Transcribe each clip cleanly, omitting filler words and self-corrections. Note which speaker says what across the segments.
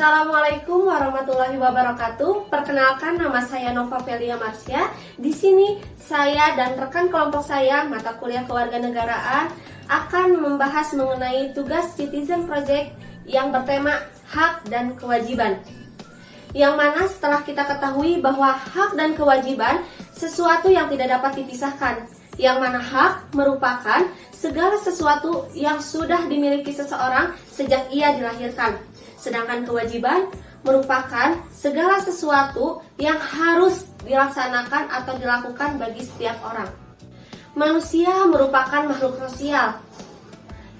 Speaker 1: Assalamualaikum warahmatullahi wabarakatuh. Perkenalkan, nama saya Nova Velia Marsya. Di sini saya dan rekan kelompok saya mata kuliah kewarganegaraan akan membahas mengenai tugas Citizen Project yang bertema hak dan kewajiban. Yang mana setelah kita ketahui bahwa hak dan kewajiban sesuatu yang tidak dapat dipisahkan. Yang mana hak merupakan segala sesuatu yang sudah dimiliki seseorang sejak ia dilahirkan. Sedangkan kewajiban merupakan segala sesuatu yang harus dilaksanakan atau dilakukan bagi setiap orang. Manusia merupakan makhluk sosial,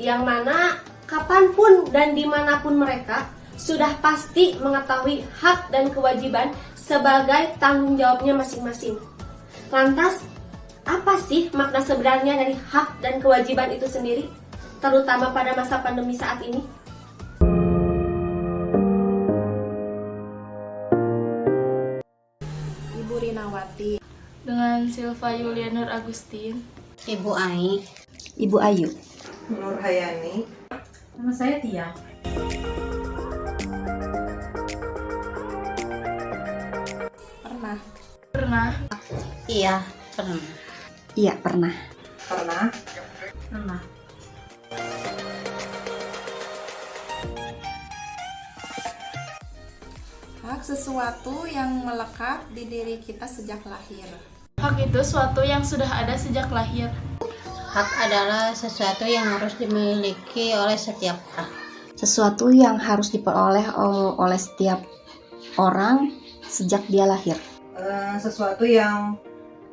Speaker 1: yang mana kapanpun dan dimanapun mereka sudah pasti mengetahui hak dan kewajiban sebagai tanggung jawabnya masing-masing. Lantas, apa sih makna sebenarnya dari hak dan kewajiban itu sendiri, terutama pada masa pandemi saat ini?
Speaker 2: Ibu Rinawati,
Speaker 3: dengan Silva Yulianur Agustin,
Speaker 4: Ibu Ai,
Speaker 5: Ibu Ayu,
Speaker 6: Nur Hayani.
Speaker 2: nama saya Tia.
Speaker 3: pernah
Speaker 4: iya pernah.
Speaker 5: iya pernah.
Speaker 6: Pernah.
Speaker 2: Hak sesuatu yang melekat di diri kita sejak lahir.
Speaker 3: hak itu suatu yang sudah ada sejak lahir.
Speaker 4: Hak adalah sesuatu yang harus dimiliki oleh setiap orang.
Speaker 5: Sesuatu yang harus diperoleh oleh setiap orang sejak dia lahir.
Speaker 6: Sesuatu yang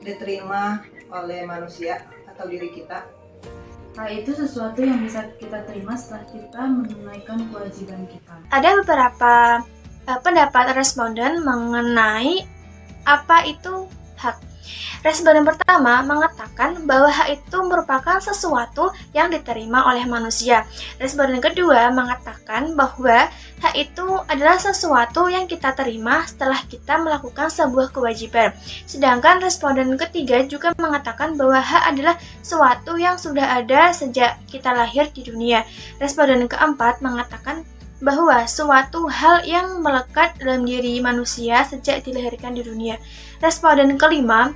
Speaker 6: diterima oleh manusia atau diri kita.
Speaker 7: Hak itu sesuatu yang bisa kita terima setelah kita menunaikan kewajiban kita.
Speaker 8: Ada beberapa pendapat responden mengenai apa itu hak. Responden pertama mengatakan bahwa hak itu merupakan sesuatu yang diterima oleh manusia. Responden kedua mengatakan bahwa hak itu adalah sesuatu yang kita terima setelah kita melakukan sebuah kewajiban. Sedangkan responden ketiga juga mengatakan bahwa hak adalah sesuatu yang sudah ada sejak kita lahir di dunia. Responden keempat mengatakan bahwa suatu hal yang melekat dalam diri manusia sejak dilahirkan di dunia. Responden kelima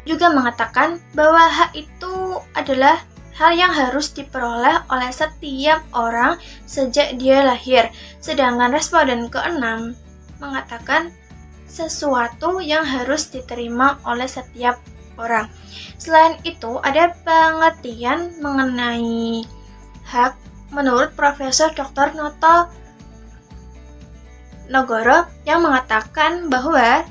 Speaker 8: juga mengatakan bahwa hak itu adalah hal yang harus diperoleh oleh setiap orang sejak dia lahir. Sedangkan responden keenam mengatakan sesuatu yang harus diterima oleh setiap orang. Selain itu, ada pengertian mengenai hak menurut Profesor Dr. Noto Nogoro yang mengatakan bahwa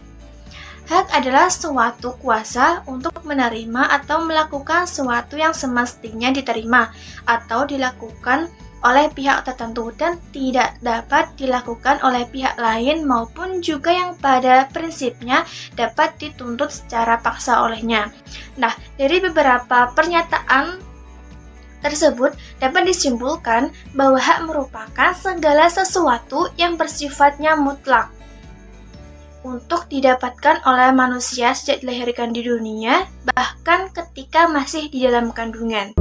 Speaker 8: hak adalah suatu kuasa untuk menerima atau melakukan sesuatu yang semestinya diterima atau dilakukan oleh pihak tertentu dan tidak dapat dilakukan oleh pihak lain maupun juga yang pada prinsipnya dapat dituntut secara paksa olehnya. Nah, dari beberapa pernyataan tersebut dapat disimpulkan bahwa hak merupakan segala sesuatu yang bersifatnya mutlak untuk didapatkan oleh manusia sejak dilahirkan di dunia, bahkan ketika masih di dalam kandungan.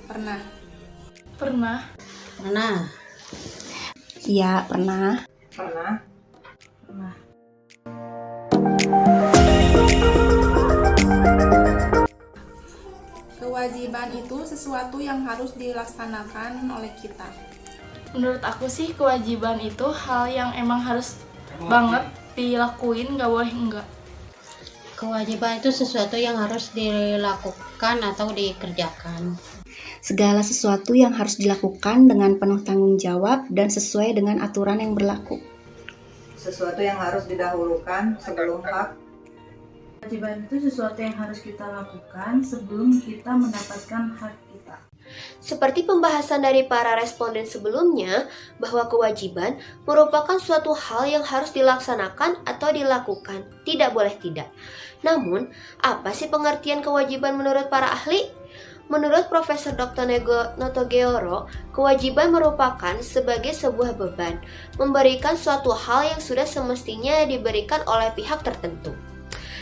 Speaker 3: Pernah
Speaker 5: Iya pernah.
Speaker 6: Pernah.
Speaker 2: Kewajiban itu sesuatu yang harus dilaksanakan oleh kita.
Speaker 3: menurut aku sih kewajiban itu hal yang emang harus banget dilakuin, gak boleh enggak.
Speaker 4: Kewajiban itu sesuatu yang harus dilakukan atau dikerjakan.
Speaker 5: Segala sesuatu yang harus dilakukan dengan penuh tanggung jawab dan sesuai dengan aturan yang berlaku.
Speaker 6: Sesuatu yang harus didahulukan sebelum hak.
Speaker 7: Kewajiban itu sesuatu yang harus kita lakukan sebelum kita mendapatkan hak kita.
Speaker 1: Seperti pembahasan dari para responden sebelumnya, bahwa kewajiban merupakan suatu hal yang harus dilaksanakan atau dilakukan, tidak boleh tidak. Namun, apa sih pengertian kewajiban menurut para ahli? Menurut Profesor Dr. Notogeoro, kewajiban merupakan sebagai sebuah beban, memberikan suatu hal yang sudah semestinya diberikan oleh pihak tertentu.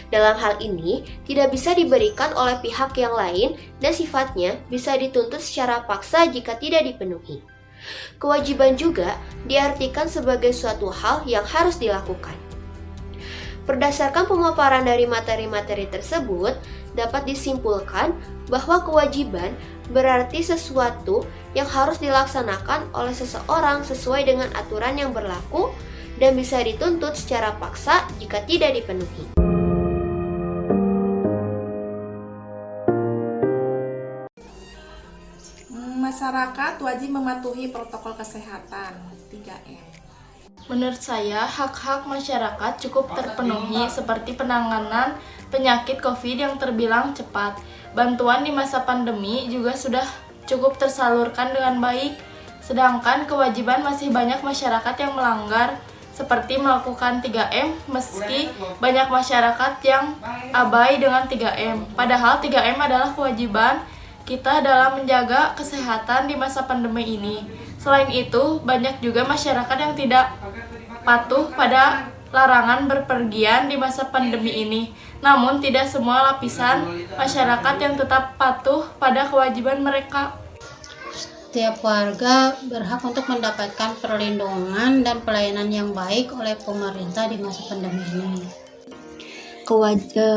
Speaker 9: Dalam hal ini, tidak bisa diberikan oleh pihak yang lain dan sifatnya bisa dituntut secara paksa jika tidak dipenuhi. Kewajiban juga diartikan sebagai suatu hal yang harus dilakukan. Berdasarkan pemaparan dari materi-materi tersebut, dapat disimpulkan bahwa kewajiban berarti sesuatu yang harus dilaksanakan oleh seseorang sesuai dengan aturan yang berlaku dan bisa dituntut secara paksa jika tidak dipenuhi.
Speaker 2: Masyarakat wajib mematuhi protokol kesehatan 3M.
Speaker 3: Menurut saya, hak-hak masyarakat cukup terpenuhi seperti penanganan penyakit COVID yang terbilang cepat. Bantuan di masa pandemi juga sudah cukup tersalurkan dengan baik, sedangkan kewajiban masih banyak masyarakat yang melanggar, seperti melakukan 3M, meski banyak masyarakat yang abai dengan 3M. Padahal 3M adalah kewajiban kita dalam menjaga kesehatan di masa pandemi ini. Selain itu, banyak juga masyarakat yang tidak patuh pada larangan berpergian di masa pandemi ini. Namun, tidak semua lapisan masyarakat yang tetap patuh pada kewajiban mereka.
Speaker 4: Setiap warga berhak untuk mendapatkan perlindungan dan pelayanan yang baik oleh pemerintah di masa pandemi ini.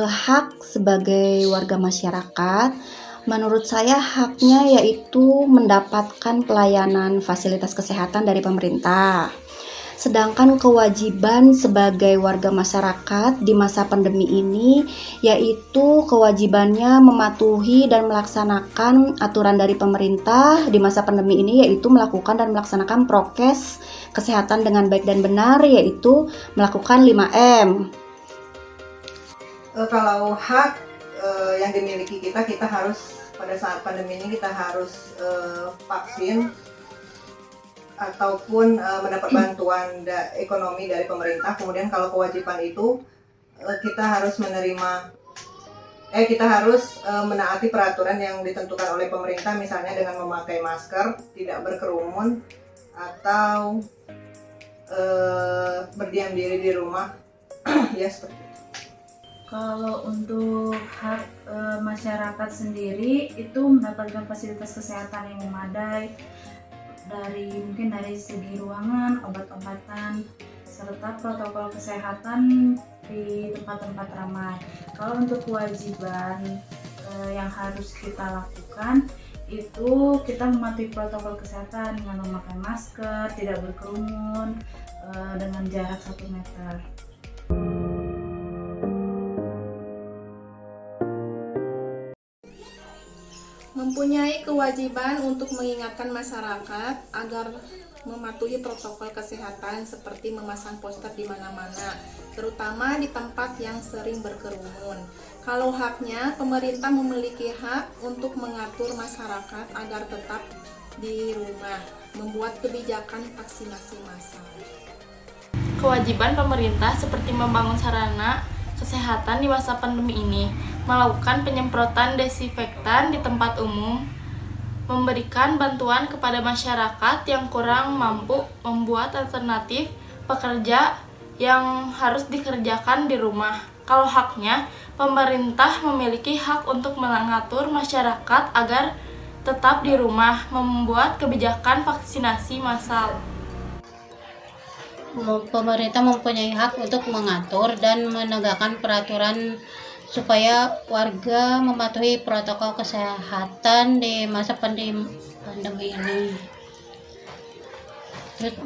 Speaker 5: Hak sebagai warga masyarakat, menurut saya haknya yaitu mendapatkan pelayanan fasilitas kesehatan dari pemerintah. Sedangkan kewajiban sebagai warga masyarakat di masa pandemi ini yaitu kewajibannya mematuhi dan melaksanakan aturan dari pemerintah di masa pandemi ini, yaitu melakukan dan melaksanakan prokes kesehatan dengan baik dan benar, yaitu melakukan 5M.
Speaker 6: Kalau hak yang dimiliki kita harus pada saat pandemi ini kita harus vaksin ataupun mendapat bantuan ekonomi dari pemerintah. Kemudian kalau kewajiban itu kita harus menaati peraturan yang ditentukan oleh pemerintah, misalnya dengan memakai masker, tidak berkerumun, atau berdiam diri di rumah. Ya, seperti itu.
Speaker 7: Kalau untuk hak masyarakat sendiri itu mendapatkan fasilitas kesehatan yang memadai, mungkin dari segi ruangan, obat-obatan, serta protokol kesehatan di tempat-tempat ramai. Kalau untuk kewajiban yang harus kita lakukan itu kita mematuhi protokol kesehatan dengan memakai masker, tidak berkerumun, dengan jarak 1 meter.
Speaker 2: Mempunyai kewajiban untuk mengingatkan masyarakat agar mematuhi protokol kesehatan seperti memasang poster di mana-mana, terutama di tempat yang sering berkerumun. Kalau haknya, pemerintah memiliki hak untuk mengatur masyarakat agar tetap di rumah, membuat kebijakan vaksinasi massal.
Speaker 3: Kewajiban pemerintah seperti membangun sarana kesehatan di masa pandemi ini, melakukan penyemprotan desinfektan di tempat umum, memberikan bantuan kepada masyarakat yang kurang mampu, membuat alternatif pekerja yang harus dikerjakan di rumah. Kalau haknya, pemerintah memiliki hak untuk mengatur masyarakat agar tetap di rumah, membuat kebijakan vaksinasi massal.
Speaker 4: Pemerintah mempunyai hak untuk mengatur dan menegakkan peraturan supaya warga mematuhi protokol kesehatan di masa pandemi ini.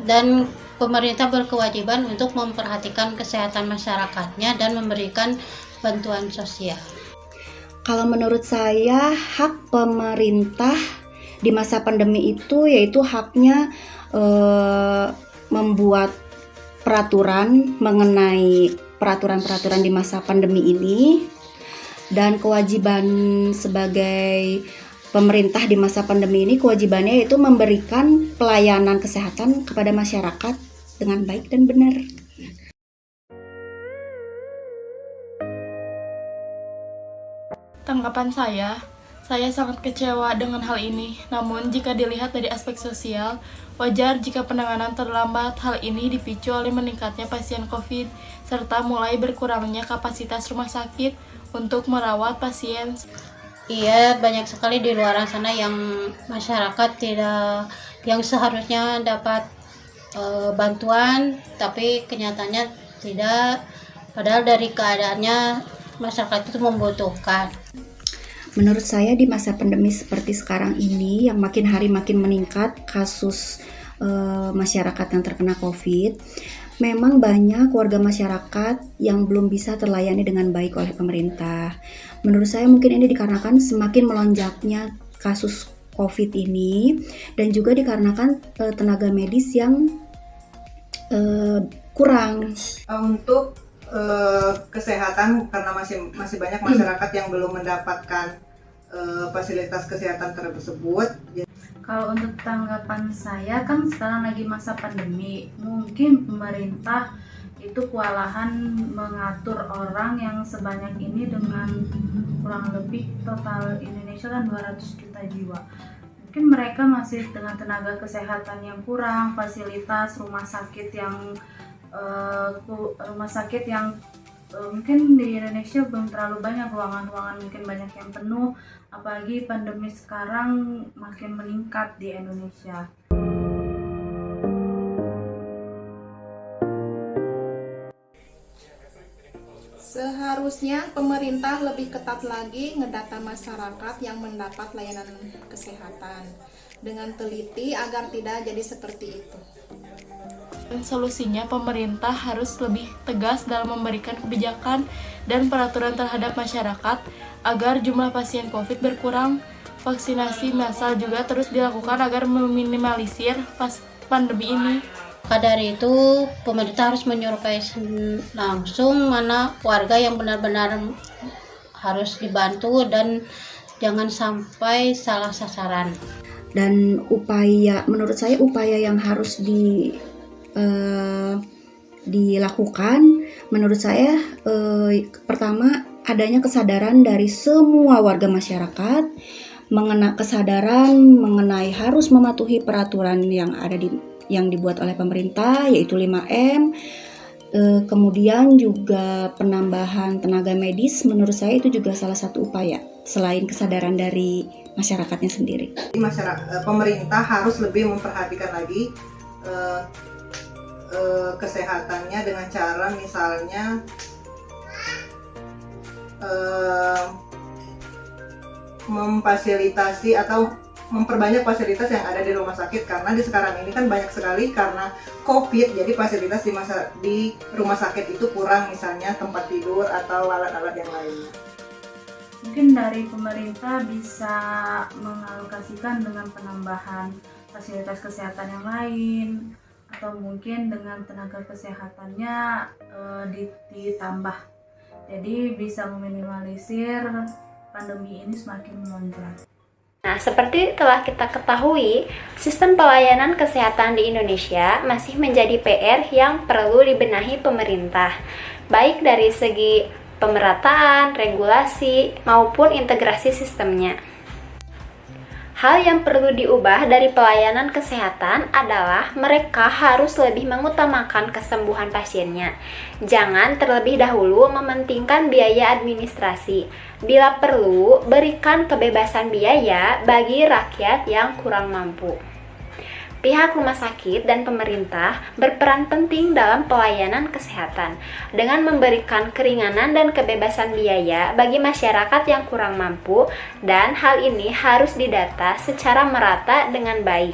Speaker 4: Dan pemerintah berkewajiban untuk memperhatikan kesehatan masyarakatnya dan memberikan bantuan sosial.
Speaker 5: Kalau menurut saya, hak pemerintah di masa pandemi itu yaitu haknya membuat peraturan mengenai peraturan-peraturan di masa pandemi ini, dan kewajiban sebagai pemerintah di masa pandemi ini, kewajibannya yaitu memberikan pelayanan kesehatan kepada masyarakat dengan baik dan benar.
Speaker 3: Tanggapan saya, Saya sangat kecewa dengan hal ini. Namun, jika dilihat dari aspek sosial, wajar jika penanganan terlambat. Hal ini dipicu oleh meningkatnya pasien COVID, serta mulai berkurangnya kapasitas rumah sakit untuk merawat pasien.
Speaker 4: Iya, banyak sekali di luar sana yang masyarakat yang seharusnya dapat bantuan, tapi kenyataannya tidak. Padahal dari keadaannya masyarakat itu membutuhkan.
Speaker 5: Menurut saya di masa pandemi seperti sekarang ini yang makin hari makin meningkat kasus masyarakat yang terkena COVID, memang banyak warga masyarakat yang belum bisa terlayani dengan baik oleh pemerintah. Menurut saya mungkin ini dikarenakan semakin melonjaknya kasus COVID ini dan juga dikarenakan tenaga medis yang kurang.
Speaker 6: Untuk kesehatan, karena masih banyak masyarakat yang belum mendapatkan fasilitas kesehatan tersebut.
Speaker 7: Kalau untuk tanggapan saya, kan sekarang lagi masa pandemi, mungkin pemerintah itu kewalahan mengatur orang yang sebanyak ini dengan kurang lebih total Indonesia kan 200 juta jiwa. Mungkin mereka masih dengan tenaga kesehatan yang kurang, fasilitas rumah sakit yang mungkin di Indonesia belum terlalu banyak, ruangan-ruangan mungkin banyak yang penuh, apalagi pandemi sekarang makin meningkat di Indonesia.
Speaker 2: Seharusnya pemerintah lebih ketat lagi ngedata masyarakat yang mendapat layanan kesehatan dengan teliti agar tidak jadi seperti itu.
Speaker 3: Dan solusinya pemerintah harus lebih tegas dalam memberikan kebijakan dan peraturan terhadap masyarakat agar jumlah pasien COVID berkurang. Vaksinasi massal juga terus dilakukan agar meminimalisir pandemi ini.
Speaker 4: Maka dari itu, pemerintah harus menyuruhkan langsung mana warga yang benar-benar harus dibantu dan jangan sampai salah sasaran.
Speaker 5: Dan menurut saya upaya yang harus dilakukan, menurut saya pertama adanya kesadaran dari semua warga masyarakat mengenai harus mematuhi peraturan yang dibuat oleh pemerintah, yaitu 5M. Kemudian juga penambahan tenaga medis, menurut saya itu juga salah satu upaya selain kesadaran dari masyarakatnya sendiri.
Speaker 6: Pemerintah harus lebih memperhatikan lagi kesehatannya dengan cara misalnya memfasilitasi atau memperbanyak fasilitas yang ada di rumah sakit, karena di sekarang ini kan banyak sekali karena COVID, jadi fasilitas di rumah sakit itu kurang, misalnya tempat tidur atau alat-alat yang lain.
Speaker 7: Mungkin dari pemerintah bisa mengalokasikan dengan penambahan fasilitas kesehatan yang lain, atau mungkin dengan tenaga kesehatannya ditambah, jadi bisa meminimalisir pandemi ini semakin melonjak.
Speaker 10: Nah, seperti telah kita ketahui, sistem pelayanan kesehatan di Indonesia masih menjadi PR yang perlu dibenahi pemerintah, baik dari segi pemerataan, regulasi, maupun integrasi sistemnya. Hal yang perlu diubah dari pelayanan kesehatan adalah mereka harus lebih mengutamakan kesembuhan pasiennya. Jangan terlebih dahulu mementingkan biaya administrasi. Bila perlu, berikan kebebasan biaya bagi rakyat yang kurang mampu. Pihak rumah sakit dan pemerintah berperan penting dalam pelayanan kesehatan dengan memberikan keringanan dan kebebasan biaya bagi masyarakat yang kurang mampu, dan hal ini harus didata secara merata dengan baik.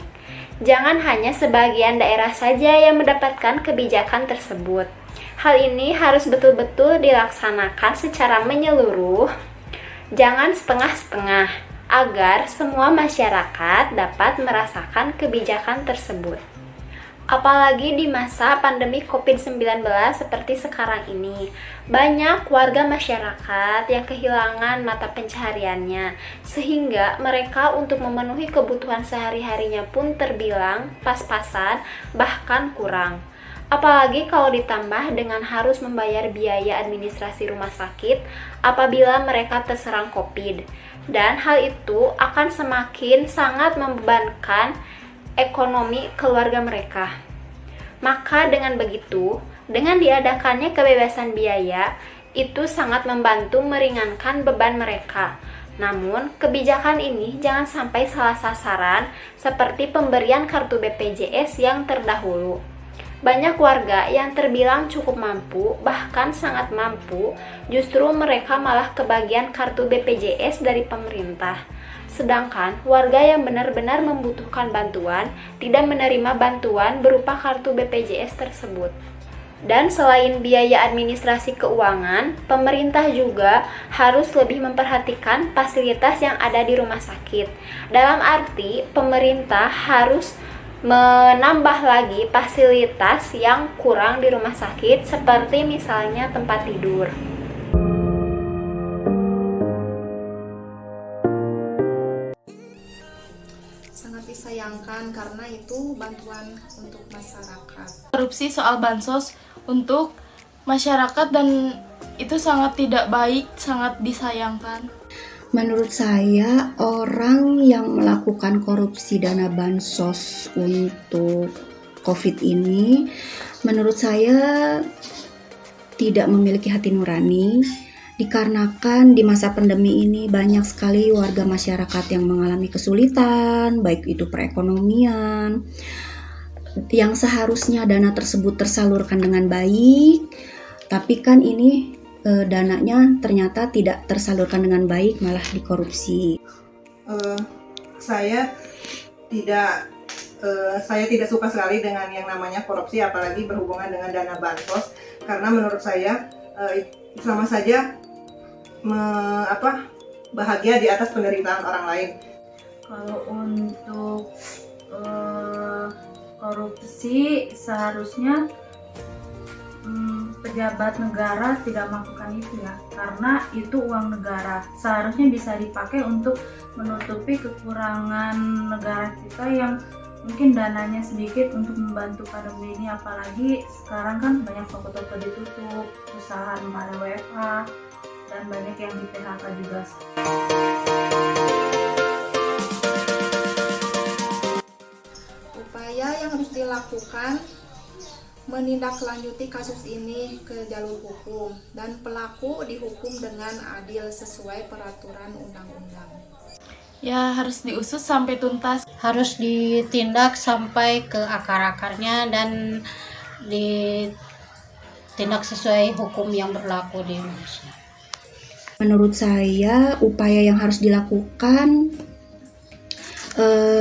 Speaker 10: Jangan hanya sebagian daerah saja yang mendapatkan kebijakan tersebut. Hal ini harus betul-betul dilaksanakan secara menyeluruh, jangan setengah-setengah, agar semua masyarakat dapat merasakan kebijakan tersebut. Apalagi di masa pandemi COVID-19 seperti sekarang ini, banyak warga masyarakat yang kehilangan mata pencahariannya, sehingga mereka untuk memenuhi kebutuhan sehari-harinya pun terbilang pas-pasan, bahkan kurang. Apalagi kalau ditambah dengan harus membayar biaya administrasi rumah sakit apabila mereka terserang COVID. dan hal itu akan semakin sangat membebankan ekonomi keluarga mereka. Maka dengan begitu, dengan diadakannya kebebasan biaya, itu sangat membantu meringankan beban mereka. Namun, kebijakan ini jangan sampai salah sasaran seperti pemberian kartu BPJS yang terdahulu. Banyak warga yang terbilang cukup mampu, bahkan sangat mampu, justru mereka malah kebagian kartu BPJS dari pemerintah. Sedangkan warga yang benar-benar membutuhkan bantuan tidak menerima bantuan berupa kartu BPJS tersebut. Dan selain biaya administrasi keuangan, pemerintah juga harus lebih memperhatikan fasilitas yang ada di rumah sakit. Dalam arti, pemerintah harus menambah lagi fasilitas yang kurang di rumah sakit, seperti misalnya tempat tidur.
Speaker 2: Sangat disayangkan karena itu bantuan untuk masyarakat.
Speaker 3: Korupsi soal bansos untuk masyarakat dan itu sangat tidak baik, sangat disayangkan.
Speaker 5: Menurut saya, orang yang melakukan korupsi dana bansos untuk COVID ini, menurut saya tidak memiliki hati nurani, dikarenakan di masa pandemi ini banyak sekali warga masyarakat yang mengalami kesulitan, baik itu perekonomian, yang seharusnya dana tersebut tersalurkan dengan baik, tapi kan ini dananya ternyata tidak tersalurkan dengan baik, malah dikorupsi.
Speaker 6: Saya tidak suka sekali dengan yang namanya korupsi, apalagi berhubungan dengan dana bansos, karena menurut saya sama saja bahagia di atas penderitaan orang lain.
Speaker 7: Kalau untuk korupsi seharusnya pejabat negara tidak melakukan itu ya, karena itu uang negara, seharusnya bisa dipakai untuk menutupi kekurangan negara kita yang mungkin dananya sedikit untuk membantu pandemi ini. Apalagi sekarang kan banyak toko-toko ditutup, usaha ada WFH, dan banyak yang di PHK juga.
Speaker 2: Upaya yang harus dilakukan menindaklanjuti kasus ini ke jalur hukum dan pelaku dihukum dengan adil sesuai peraturan undang-undang.
Speaker 3: Ya, harus diusut sampai tuntas.
Speaker 4: Harus ditindak sampai ke akar-akarnya dan ditindak sesuai hukum yang berlaku di Indonesia.
Speaker 5: Menurut saya, upaya yang harus dilakukan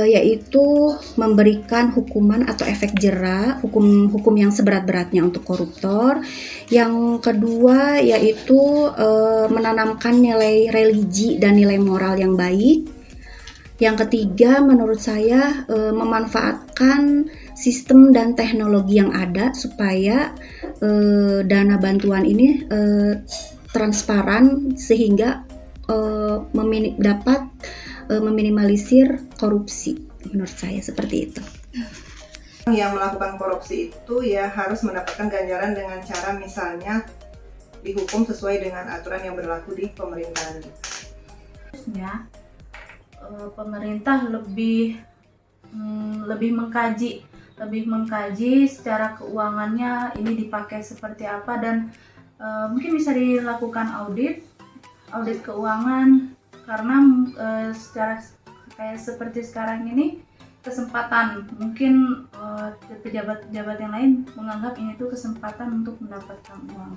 Speaker 5: yaitu memberikan hukuman atau efek jera, hukum yang seberat-beratnya untuk koruptor. Yang kedua yaitu menanamkan nilai religi dan nilai moral yang baik. Yang ketiga, menurut saya memanfaatkan sistem dan teknologi yang ada supaya dana bantuan ini transparan sehingga dapat meminimalisir korupsi. Menurut saya seperti itu.
Speaker 6: Yang melakukan korupsi itu ya harus mendapatkan ganjaran dengan cara misalnya dihukum sesuai dengan aturan yang berlaku di pemerintahan.
Speaker 7: Harusnya pemerintah lebih mengkaji secara keuangannya ini dipakai seperti apa, dan mungkin bisa dilakukan audit keuangan, karena secara kayak seperti sekarang ini kesempatan, mungkin pejabat-pejabat yang lain menganggap ini tuh kesempatan untuk mendapatkan uang.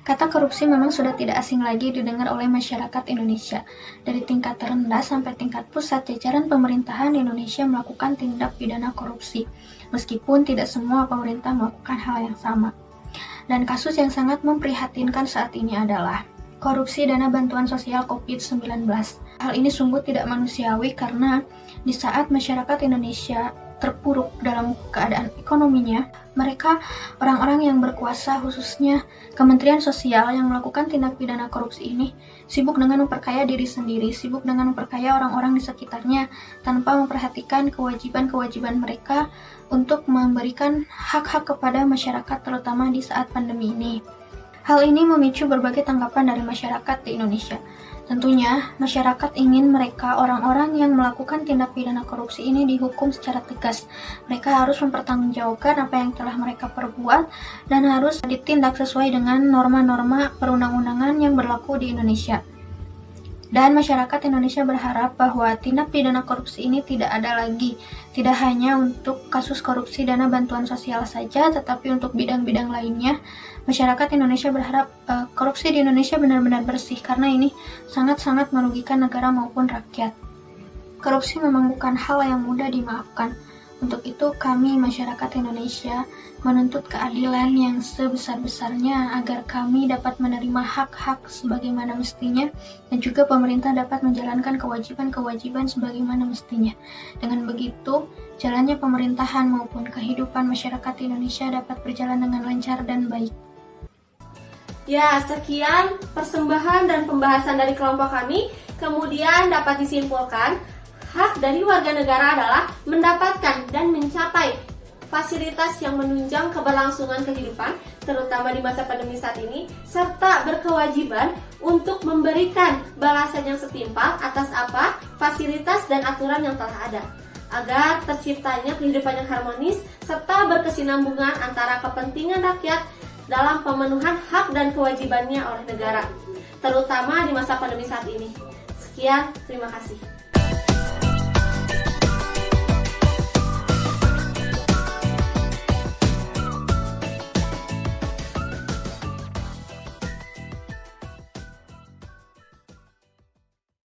Speaker 8: Kata korupsi memang sudah tidak asing lagi didengar oleh masyarakat Indonesia. Dari tingkat terendah sampai tingkat pusat, jajaran pemerintahan Indonesia melakukan tindak pidana korupsi, meskipun tidak semua pemerintah melakukan hal yang sama. Dan kasus yang sangat memprihatinkan saat ini adalah korupsi dana bantuan sosial COVID-19. Hal ini sungguh tidak manusiawi karena di saat masyarakat Indonesia terpuruk dalam keadaan ekonominya, mereka orang-orang yang berkuasa, khususnya Kementerian Sosial yang melakukan tindak pidana korupsi ini, sibuk dengan memperkaya diri sendiri, sibuk dengan memperkaya orang-orang di sekitarnya tanpa memperhatikan kewajiban-kewajiban mereka untuk memberikan hak-hak kepada masyarakat, terutama di saat pandemi ini. Hal ini memicu berbagai tanggapan dari masyarakat di Indonesia. Tentunya, masyarakat ingin mereka orang-orang yang melakukan tindak pidana korupsi ini dihukum secara tegas. Mereka harus mempertanggungjawabkan apa yang telah mereka perbuat dan harus ditindak sesuai dengan norma-norma perundang-undangan yang berlaku di Indonesia. Dan masyarakat Indonesia berharap bahwa tindak pidana korupsi ini tidak ada lagi, tidak hanya untuk kasus korupsi dana bantuan sosial saja, tetapi untuk bidang-bidang lainnya. Masyarakat Indonesia berharap korupsi di Indonesia benar-benar bersih, karena ini sangat-sangat merugikan negara maupun rakyat. Korupsi memang bukan hal yang mudah dimaafkan. Untuk itu, kami masyarakat Indonesia menuntut keadilan yang sebesar-besarnya agar kami dapat menerima hak-hak sebagaimana mestinya dan juga pemerintah dapat menjalankan kewajiban-kewajiban sebagaimana mestinya. Dengan begitu, jalannya pemerintahan maupun kehidupan masyarakat Indonesia dapat berjalan dengan lancar dan baik.
Speaker 1: Ya, sekian persembahan dan pembahasan dari kelompok kami. Kemudian dapat disimpulkan, hak dari warga negara adalah mendapatkan dan mencapai fasilitas yang menunjang keberlangsungan kehidupan, terutama di masa pandemi saat ini, serta berkewajiban untuk memberikan balasan yang setimpal atas apa fasilitas dan aturan yang telah ada, agar terciptanya kehidupan yang harmonis serta berkesinambungan antara kepentingan rakyat dalam pemenuhan hak dan kewajibannya oleh negara, terutama di masa pandemi saat ini. Sekian, terima kasih.